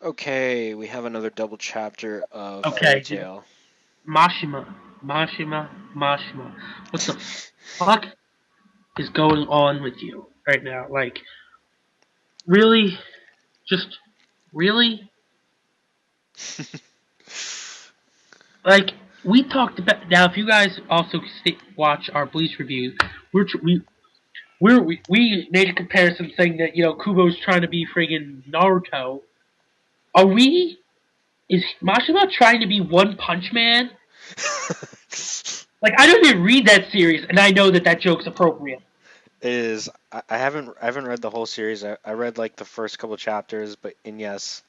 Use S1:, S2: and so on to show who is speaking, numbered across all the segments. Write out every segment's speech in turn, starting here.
S1: Okay, we have another double chapter of Fairy
S2: Okay, dude.
S1: Tail.
S2: Mashima. What the fuck is going on with you right now? Like, really? Just really? Like, we talked about now. If you guys also watch our Bleach reviews, we're tr- we made a comparison saying that Kubo's trying to be friggin' Naruto. Are we? Is Mashima trying to be One Punch Man? Like, I don't even read that series, and I know that that joke's appropriate.
S1: I haven't read the whole series. I read like the first couple chapters, but and yes,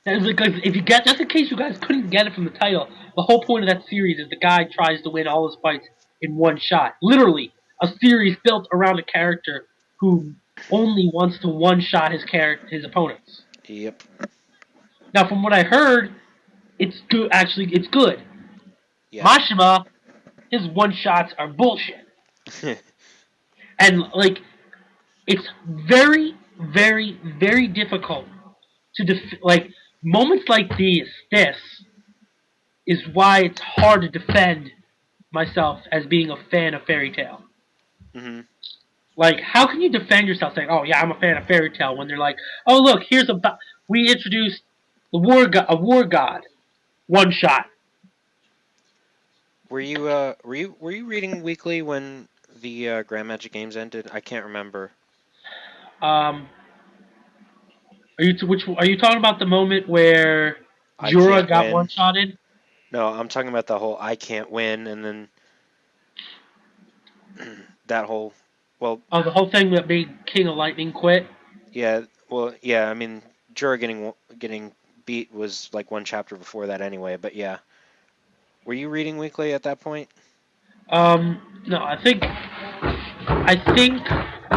S2: And it's like, if you get, just in case you guys couldn't get it from the title, the whole point of that series is the guy tries to win all his fights in one shot. Literally, a series built around a character who only wants to one shot his opponents.
S1: yep,
S2: Now, from what I heard, it's good. Actually, it's good.
S1: yeah.
S2: Mashima, his one shots are bullshit, and like it's very, very, very difficult to like moments like this is why it's hard to defend myself as being a fan of Fairy Tail.
S1: hmm
S2: Like, how can you defend yourself saying, "Oh yeah, I'm a fan of Fairy Tail," when they're like, "Oh look, we introduced a war god, one shot."
S1: were you reading weekly when the Grand Magic Games ended? I can't remember.
S2: Um, are you talking about the moment where
S1: I
S2: Jura
S1: can't
S2: got one
S1: win.
S2: shotted?
S1: No, I'm talking about the whole I can't win, and then that whole. Well,
S2: Oh, the whole thing that made King of Lightning quit.
S1: yeah, well, yeah. I mean, Jura getting beat was like one chapter before that anyway. But yeah, were you reading weekly at that point?
S2: No, I think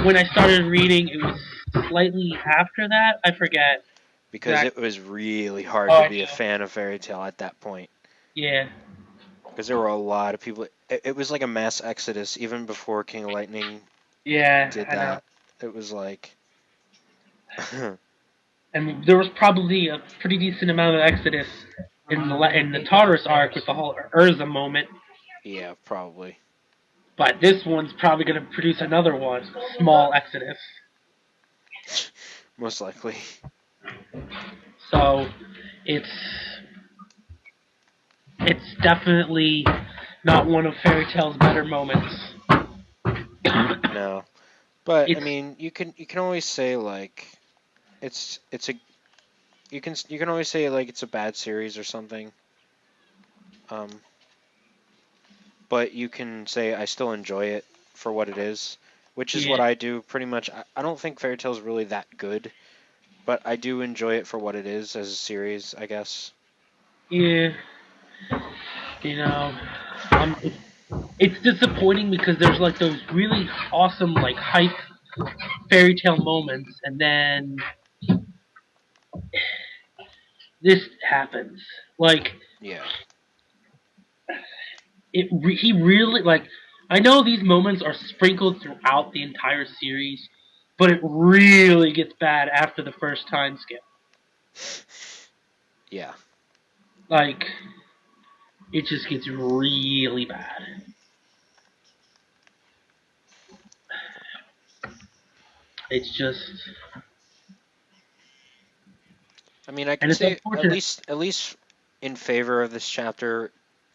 S2: when I started reading, it was slightly after that. I forget
S1: Because it
S2: exactly.
S1: was really hard
S2: Oh,
S1: to
S2: I
S1: be a
S2: know.
S1: fan of Fairy Tail at that point.
S2: Yeah,
S1: Because there were a lot of people. It was like a mass exodus even before King of Lightning
S2: yeah,
S1: did
S2: I know.
S1: that. It was like,
S2: And there was probably a pretty decent amount of exodus in the Tartarus arc with the whole Urza moment.
S1: yeah, probably.
S2: But this one's probably going to produce another one, small exodus.
S1: Most likely.
S2: So it's it's definitely not one of Fairy Tail's better moments.
S1: No. But I
S2: It's
S1: mean, you can always say like it's a you can always say like it's a bad series or something. Um, but you can say I still enjoy it for what it is, which is what
S2: yeah,
S1: I do pretty much. I don't think Fairy Tail is really that good, but I do enjoy it for what it is as a series, I guess.
S2: yeah, you know, it's disappointing because there's like those really awesome like hype Fairy Tail moments, and then this happens. Like
S1: Yeah.
S2: he really like. I know these moments are sprinkled throughout the entire series, but it really gets bad after the first time skip.
S1: Yeah.
S2: Like it just gets really bad. It's just,
S1: I mean, I
S2: and
S1: can
S2: it's
S1: say
S2: unfortunate.
S1: at least in favor of this chapter,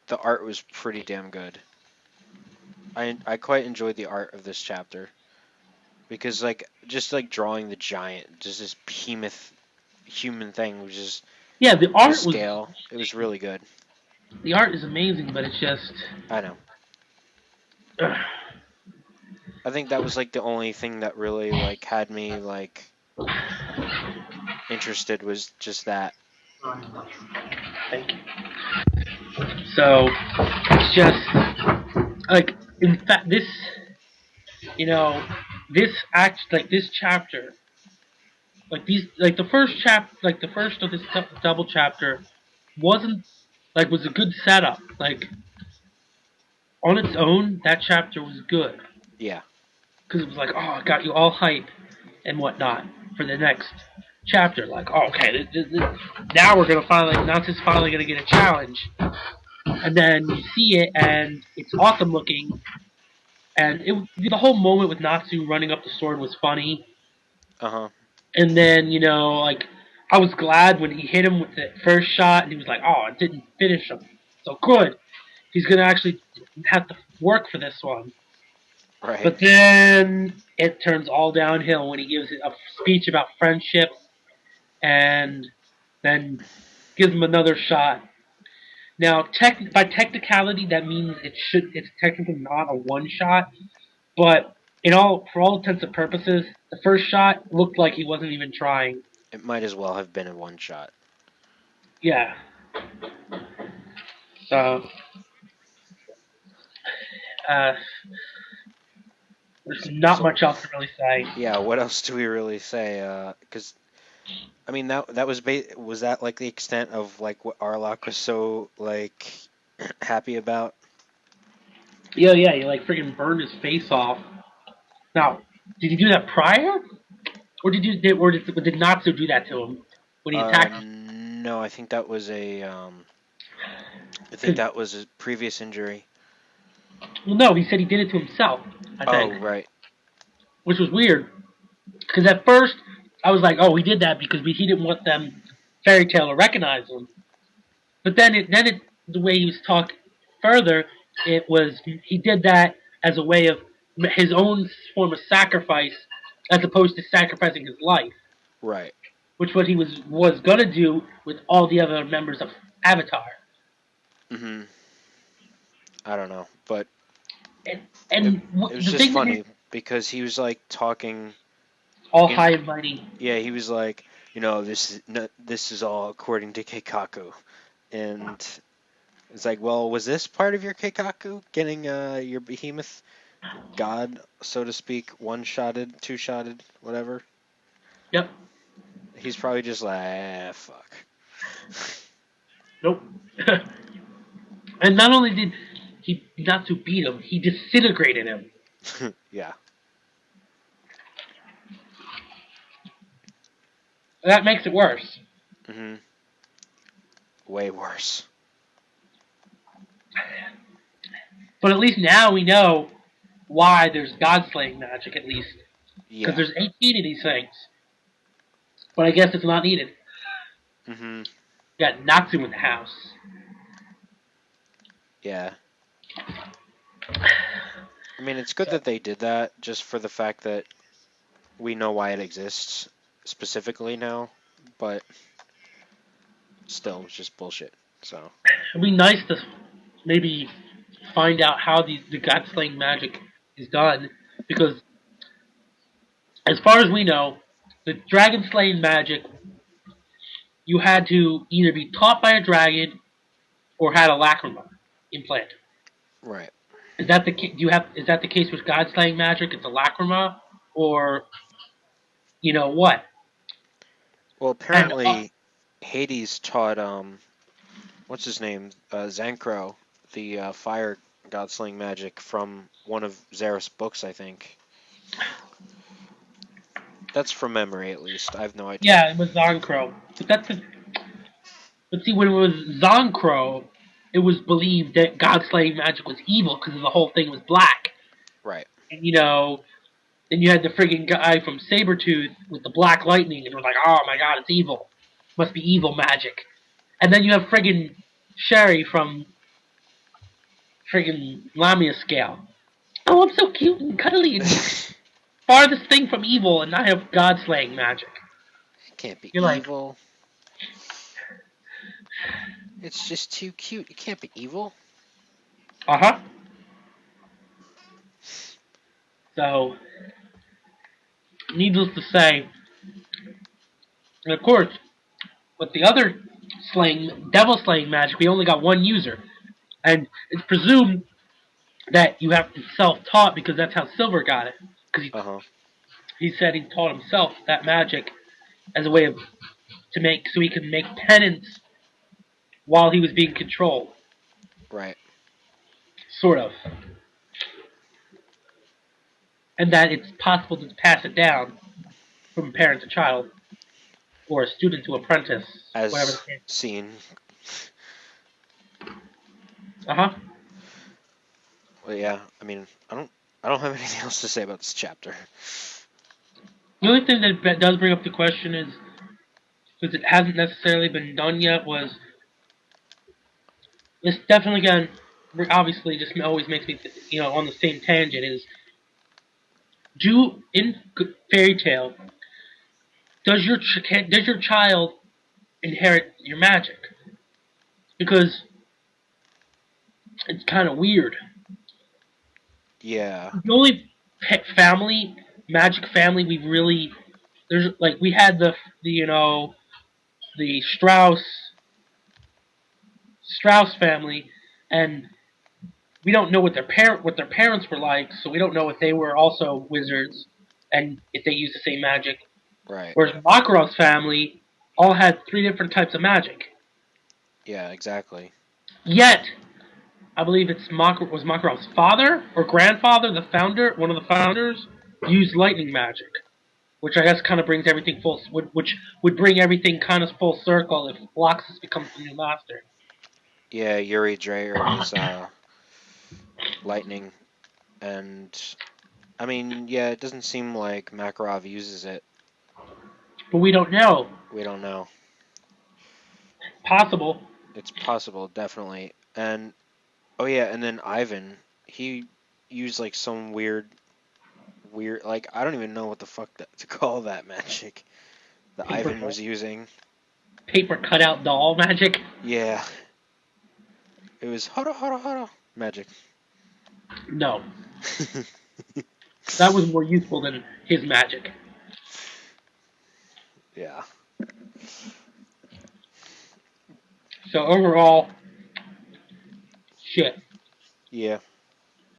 S1: the art was pretty damn good. I quite enjoyed the art of this chapter because like just like drawing the giant, just this behemoth human thing, which is
S2: Yeah,
S1: to scale. It was really good.
S2: the art is amazing, but it's just.
S1: I know.
S2: Ugh.
S1: I think that was like the only thing that really like had me like interested was just that.
S2: Thank you. So it's just like, in fact, you know this chapter, like the first of this double chapter wasn't like was a good setup. Like on its own, that chapter was good
S1: Yeah.
S2: because it was like, oh, it got you all hype and whatnot for the next chapter. Like, oh, okay, now we're gonna finally, Natsu's finally gonna get a challenge. And then you see it, and it's awesome looking. And the whole moment with Natsu running up the sword was funny.
S1: Uh huh.
S2: And then, like, I was glad when he hit him with the first shot, and he was like, oh, it didn't finish him. So good. He's going to actually have to work for this one.
S1: Right.
S2: But then it turns all downhill when he gives a speech about friendships and then gives him another shot. Now, by technicality, that means it's technically not a one shot, but for all intents and purposes, the first shot looked like he wasn't even trying.
S1: It might as well have been a one shot.
S2: Yeah. So, uh, there's not
S1: So
S2: much else to really say.
S1: yeah, what else do we really say? Because I mean that was that like the extent of like what Arlok was so like happy about?
S2: Yeah, yeah, he like freaking burned his face off. Now, did he do that prior, or did Natsu do that to him when he attacked him?
S1: No, I think that was
S2: Cause,
S1: a previous injury.
S2: well, no, he said he did it to himself. I
S1: Oh,
S2: think,
S1: right.
S2: which was weird. Because at first I was like, oh, he did that because he didn't want them Fairy Tail to recognize him. But the way he was talking further, it was he did that as a way of his own form of sacrifice, as opposed to sacrificing his life,
S1: Right.
S2: which what he was gonna do with all the other members of Avatar.
S1: Mhm. I don't know, but
S2: And,
S1: it
S2: and
S1: it was
S2: the
S1: just
S2: thing that made
S1: funny because he was like talking.
S2: all
S1: In,
S2: high and mighty.
S1: yeah, he was like, this is all according to Keikaku, and it's like, well, was this part of your Keikaku, getting your behemoth god, so to speak, one-shotted, two-shotted, whatever?
S2: Yep.
S1: He's probably just like, fuck.
S2: Nope. And not only did he not to beat him, he disintegrated him.
S1: Yeah.
S2: That makes it worse.
S1: Mhm. Way worse.
S2: But at least now we know why there's god slaying magic, at least. Because
S1: Yeah.
S2: there's 18 of these things. But I guess it's not needed.
S1: Mhm.
S2: You got Natsu in the house.
S1: Yeah. I mean, it's good
S2: So,
S1: that they did that, just for the fact that we know why it exists specifically now, but still, it's just bullshit. So,
S2: it'd be nice to maybe find out how the god slaying magic is done. Because, as far as we know, the dragon slaying magic, you had to either be taught by a dragon or had a lacrima implant.
S1: right.
S2: Is that the do you have is that the case with God slaying magic? It's a lacrima, or what?
S1: Well,
S2: And
S1: apparently, Hades taught what's his name, Zancro, the fire god slaying magic from one of Xeris books, I think. That's from memory, at least. I have no idea.
S2: yeah, it was Zonkro. But see, when it was Zonkro, it was believed that God slaying magic was evil because the whole thing was black.
S1: Right.
S2: And then you had the friggin' guy from Sabretooth with the black lightning, and it was like, oh my god, it's evil. Must be evil magic. And then you have friggin' Sherry from friggin' Lamia Scale. Oh, I'm so cute and cuddly and farthest thing from evil, and I have God slaying magic.
S1: It can't be
S2: You're like,
S1: evil. It's just too cute. It can't be evil.
S2: uh huh. So, needless to say, and of course, with the other devil slaying magic, we only got one user, and it's presumed that you have to self-taught because that's how Silver got it. Because
S1: Uh huh.
S2: he said he taught himself that magic as a way of to make so he could make penance while he was being controlled,
S1: Right.
S2: sort of, and that it's possible to pass it down from parent to child. or a student to apprentice, whatever the
S1: as
S2: case.
S1: seen.
S2: Uh huh.
S1: Well, yeah, I mean, I don't have anything else to say about this chapter.
S2: The only thing that does bring up the question is, because it hasn't necessarily been done yet, was this definitely again, obviously, just always makes me, on the same tangent. Is do in fairy tale does your child inherit your magic? Because it's kind of weird.
S1: Yeah,
S2: The only pet family, magic family we really there's like we had the the Strauss family, and we don't know what their parents were like, so we don't know if they were also wizards and if they used the same magic.
S1: right.
S2: Whereas Makarov's family all had three different types of magic.
S1: Yeah, exactly.
S2: Yet, I believe was Makarov's father or grandfather, the founder, one of the founders, used lightning magic, which I guess kind of brings everything which would bring everything kind of full circle if Loxus becomes the new master.
S1: Yeah, Yuri Dreyer is lightning, and I mean, yeah, it doesn't seem like Makarov uses it.
S2: But we don't know.
S1: We don't know.
S2: Possible.
S1: It's possible, definitely. And oh yeah, and then Ivan, he used like some weird, like I don't even know what the fuck to call that magic that
S2: Paper
S1: Ivan was using.
S2: paper cutout doll magic.
S1: Yeah, it was hara hara hara magic.
S2: No, that was more useful than his magic.
S1: Yeah.
S2: So overall, shit.
S1: Yeah.